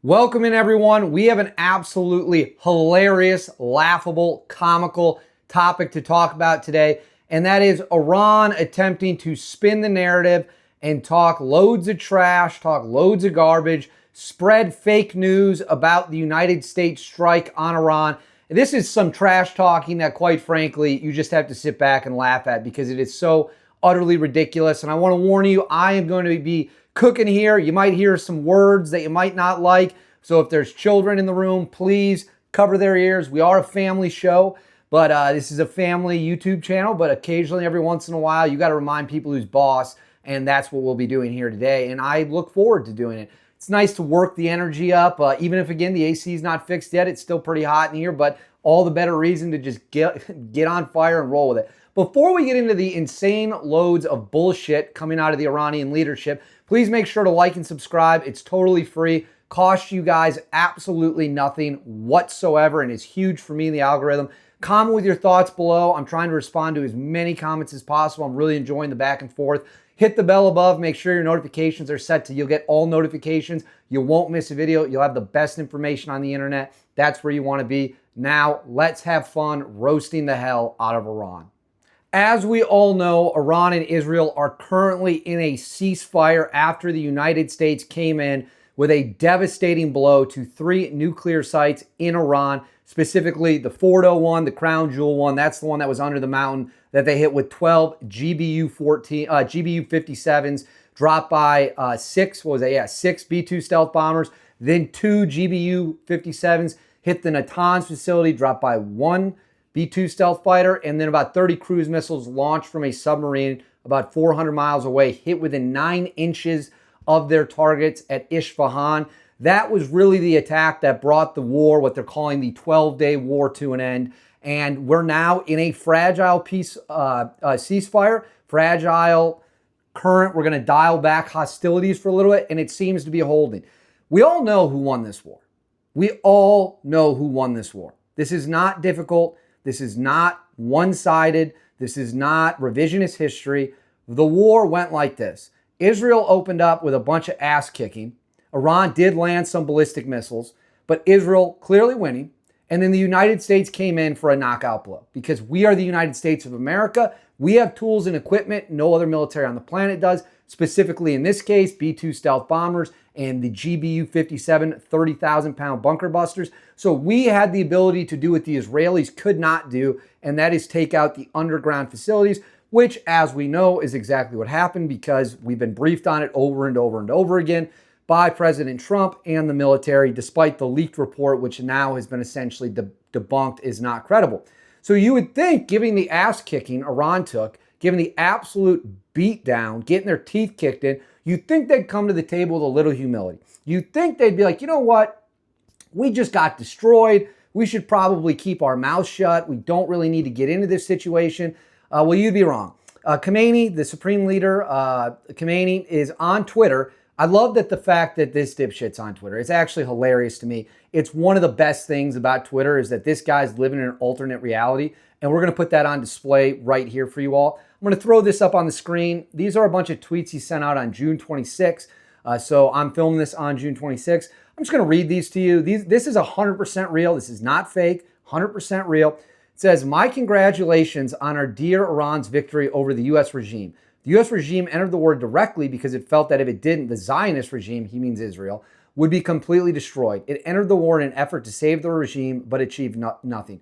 Welcome in, everyone. We have an absolutely hilarious, laughable, comical topic to talk about today, and that is Iran attempting to spin the narrative and talk loads of trash, talk loads of garbage, spread fake news about the United States strike on Iran. This is some trash talking that, quite frankly, you just have to sit back and laugh at because it is so utterly ridiculous. And I want to warn you, I am going to be cooking here. You might hear some words that you might not like. So if there's children in the room, please cover their ears. We are a family show, but this is a family YouTube channel. But occasionally, every once in a while, you got to remind people who's boss. And that's what we'll be doing here today. And I look forward to doing it. It's nice to work the energy up. Even if, again, the AC is not fixed yet, it's still pretty hot in here. But all the better reason to just get on fire and roll with it. Before we get into the insane loads of bullshit coming out of the Iranian leadership, please make sure to like and subscribe. It's totally free. Costs you guys absolutely nothing whatsoever, and is huge for me in the algorithm. Comment with your thoughts below. I'm trying to respond to as many comments as possible. I'm really enjoying the back and forth. Hit the bell above. Make sure your notifications are set to you'll get all notifications. You won't miss a video. You'll have the best information on the internet. That's where you want to be. Now, let's have fun roasting the hell out of Iran. As we all know, Iran and Israel are currently in a ceasefire after the United States came in with a devastating blow to 3 nuclear sites in Iran, specifically the Fordo one, the Crown Jewel one. That's the one that was under the mountain that they hit with 12 GBU-57s, dropped by 6 B-2 stealth bombers. Then 2 GBU-57s hit the Natanz facility, dropped by 1 B-2 stealth fighter, and then about 30 cruise missiles launched from a submarine about 400 miles away, hit within 9 inches of their targets at Isfahan. That was really the attack that brought the war, what they're calling the 12-day war, to an end. And we're now in a fragile ceasefire, fragile current. We're going to dial back hostilities for a little bit, and it seems to be holding. We all know who won this war. We all know who won this war. This is not difficult. This is not one-sided. This is not revisionist history. The war went like this. Israel opened up with a bunch of ass kicking. Iran did land some ballistic missiles, but Israel clearly winning. And then the United States came in for a knockout blow because we are the United States of America. We have tools and equipment no other military on the planet does, specifically in this case, B-2 stealth bombers and the GBU-57 30,000-pound bunker busters. So we had the ability to do what the Israelis could not do, and that is take out the underground facilities, which, as we know, is exactly what happened because we've been briefed on it over and over and over again by President Trump and the military, despite the leaked report, which now has been essentially debunked, is not credible. So you would think, given the ass kicking Iran took, given the absolute beatdown, getting their teeth kicked in, you'd think they'd come to the table with a little humility. You'd think they'd be like, you know what? We just got destroyed. We should probably keep our mouths shut. We don't really need to get into this situation. Well, you'd be wrong. Khamenei, the supreme leader, Khamenei, is on Twitter. I love that the fact that this dipshit's on Twitter. It's actually hilarious to me. It's one of the best things about Twitter is that this guy's living in an alternate reality, and we're going to put that on display right here for you all. I'm going to throw this up on the screen. These are a bunch of tweets he sent out on June 26th. So I'm filming this on June 26th. I'm just going to read these to you. This is 100% real. This is not fake, 100% real. It says, "My congratulations on our dear Iran's victory over the U.S. regime. The U.S. regime entered the war directly because it felt that if it didn't, the Zionist regime," he means Israel, "would be completely destroyed. It entered the war in an effort to save the regime, but achieved nothing."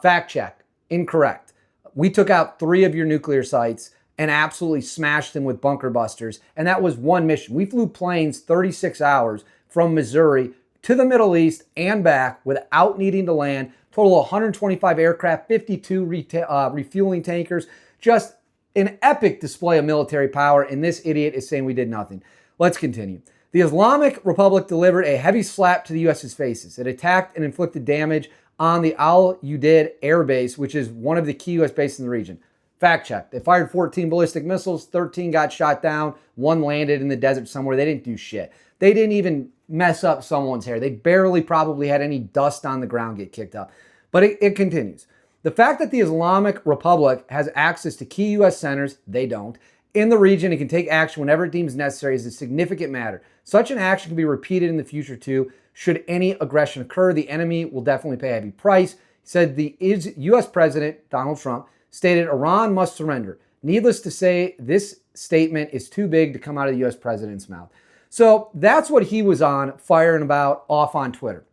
Fact check, incorrect. We took out 3 of your nuclear sites and absolutely smashed them with bunker busters, and that was one mission. We flew planes 36 hours from Missouri to the Middle East and back without needing to land. Total of 125 aircraft, 52 refueling tankers, just an epic display of military power, and this idiot is saying we did nothing. Let's continue. "The Islamic Republic delivered a heavy slap to the U.S.'s faces. It attacked and inflicted damage on the Al-Udeid air base, which is one of the key U.S. bases in the region." Fact check. They fired 14 ballistic missiles, 13 got shot down, 1 landed in the desert somewhere. They didn't do shit. They didn't even mess up someone's hair. They barely probably had any dust on the ground get kicked up. But it continues. "The fact that the Islamic Republic has access to key U.S. centers," they don't, in the region and can take action whenever it deems necessary is a significant matter. Such an action can be repeated in the future too. Should any aggression occur, the enemy will definitely pay a heavy price. He said the U.S. President, Donald Trump, stated Iran must surrender. Needless to say, this statement is too big to come out of the U.S. president's mouth. So that's what he was on, firing about off on Twitter.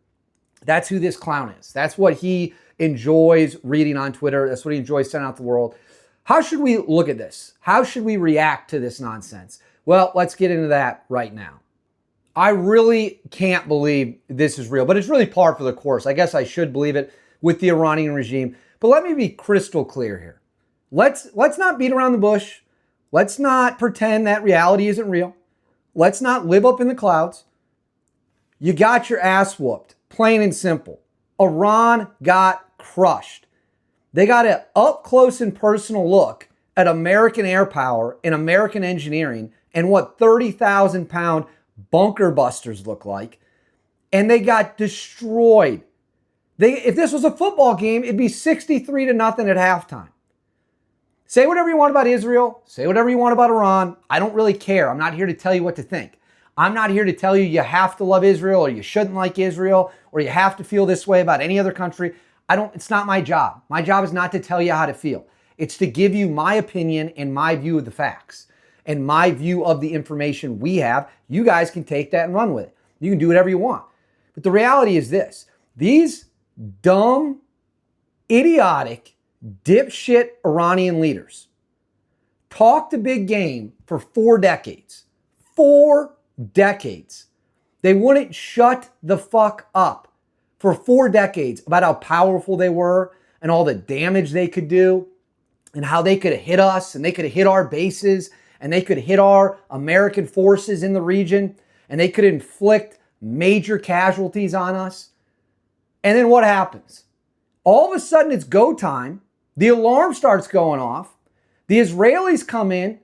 That's who this clown is. That's what he enjoys reading on Twitter. That's what he enjoys sending out to the world. How should we look at this? How should we react to this nonsense? Well, let's get into that right now. I really can't believe this is real, but it's really par for the course. I guess I should believe it with the Iranian regime. But let me be crystal clear here. Let's not beat around the bush. Let's not pretend that reality isn't real. Let's not live up in the clouds. You got your ass whooped, plain and simple. Iran got crushed. They got an up close and personal look at American air power and American engineering and what 30,000 pound bunker busters look like. And they got destroyed. If this was a football game, it'd be 63-0 at halftime. Say whatever you want about Israel. Say whatever you want about Iran. I don't really care. I'm not here to tell you what to think. I'm not here to tell you you have to love Israel or you shouldn't like Israel or you have to feel this way about any other country. It's not my job. My job is not to tell you how to feel. It's to give you my opinion and my view of the facts and my view of the information we have. You guys can take that and run with it. You can do whatever you want. But the reality is this. These dumb, idiotic, dipshit Iranian leaders talked a big game for 4 decades. 4 decades. They wouldn't shut the fuck up for 4 decades about how powerful they were and all the damage they could do and how they could have hit us and they could have hit our bases and they could hit our American forces in the region and they could inflict major casualties on us. And then what happens? All of a sudden it's go time. The alarm starts going off. The Israelis come in,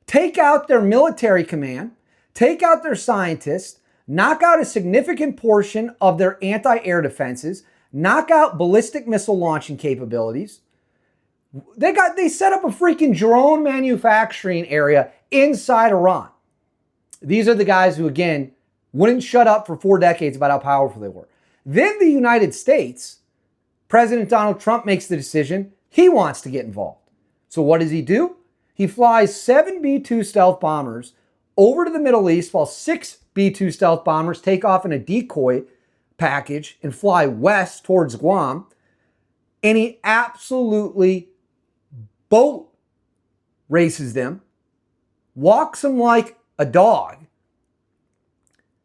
take out their military command, take out their scientists, knock out a significant portion of their anti-air defenses, knock out ballistic missile launching capabilities. They set up a freaking drone manufacturing area inside Iran. These are the guys who, again, wouldn't shut up for 4 decades about how powerful they were. Then the United States, President Donald Trump makes the decision he wants to get involved. So what does he do? He flies 7 B-2 stealth bombers over to the Middle East while 6 B-2 stealth bombers take off in a decoy package and fly west towards Guam. And he absolutely boat races them, walks them like a dog,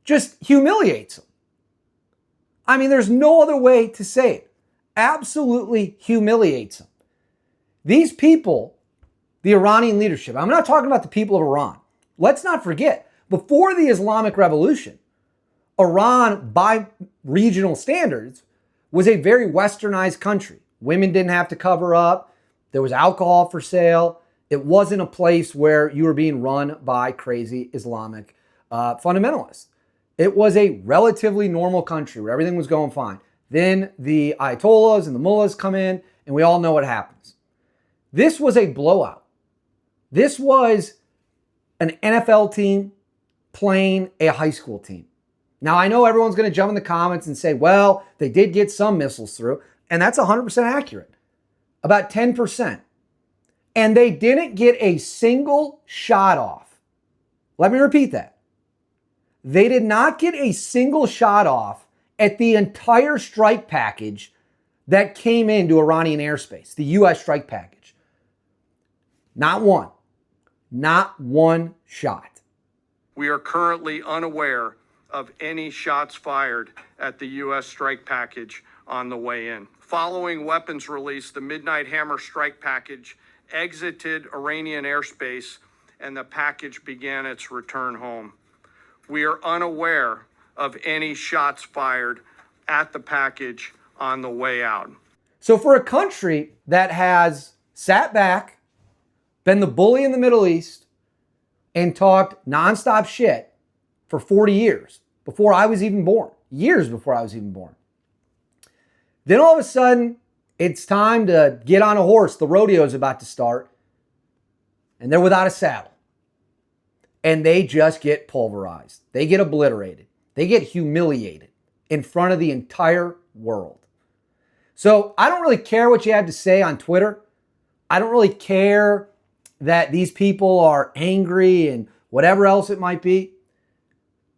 just humiliates them. I mean, there's no other way to say it. Absolutely humiliates them. These people, the Iranian leadership, I'm not talking about the people of Iran. Let's not forget, before the Islamic Revolution, Iran, by regional standards, was a very westernized country. Women didn't have to cover up. There was alcohol for sale. It wasn't a place where you were being run by crazy Islamic fundamentalists. It was a relatively normal country where everything was going fine. Then the Ayatollahs and the mullahs come in, and we all know what happens. This was a blowout. This was an NFL team playing a high school team. Now, I know everyone's going to jump in the comments and say, well, they did get some missiles through, and that's 100% accurate. About 10%. And they didn't get a single shot off. Let me repeat that. They did not get a single shot off at the entire strike package that came into Iranian airspace, the U.S. strike package. Not one. Not one shot. We are currently unaware of any shots fired at the U.S. strike package on the way in. Following weapons release, the Midnight Hammer strike package exited Iranian airspace and the package began its return home. We are unaware of any shots fired at the package on the way out. So for a country that has sat back, been the bully in the Middle East, and talked nonstop shit for 40 years, before I was even born, years before I was even born. Then all of a sudden, it's time to get on a horse. The rodeo is about to start, and they're without a saddle. and they just get pulverized. They get obliterated. They get humiliated in front of the entire world. So I don't really care what you have to say on Twitter. I don't really care that these people are angry and whatever else it might be.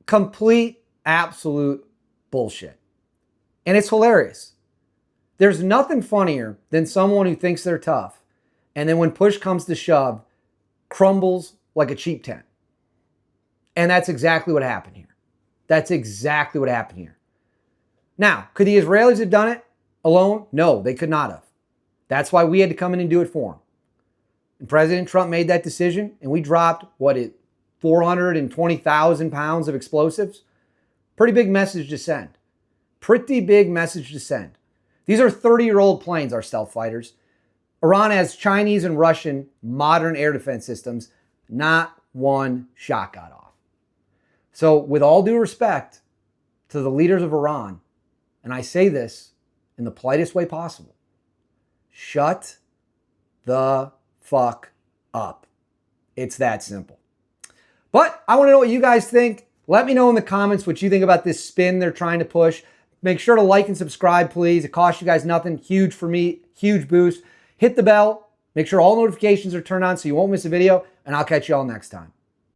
Complete, absolute bullshit. And it's hilarious. There's nothing funnier than someone who thinks they're tough and then when push comes to shove, crumbles like a cheap tent. And that's exactly what happened here. That's exactly what happened here. Now, could the Israelis have done it alone? No, they could not have. That's why we had to come in and do it for them. And President Trump made that decision, and we dropped, 420,000 pounds of explosives? Pretty big message to send. Pretty big message to send. These are 30-year-old planes, our stealth fighters. Iran has Chinese and Russian modern air defense systems. Not one shot got off. So with all due respect to the leaders of Iran, and I say this in the politest way possible, shut the fuck up. It's that simple. But I want to know what you guys think. Let me know in the comments what you think about this spin they're trying to push. Make sure to like and subscribe, please. It costs you guys nothing. Huge for me. Huge boost. Hit the bell. Make sure all notifications are turned on so you won't miss a video. And I'll catch you all next time.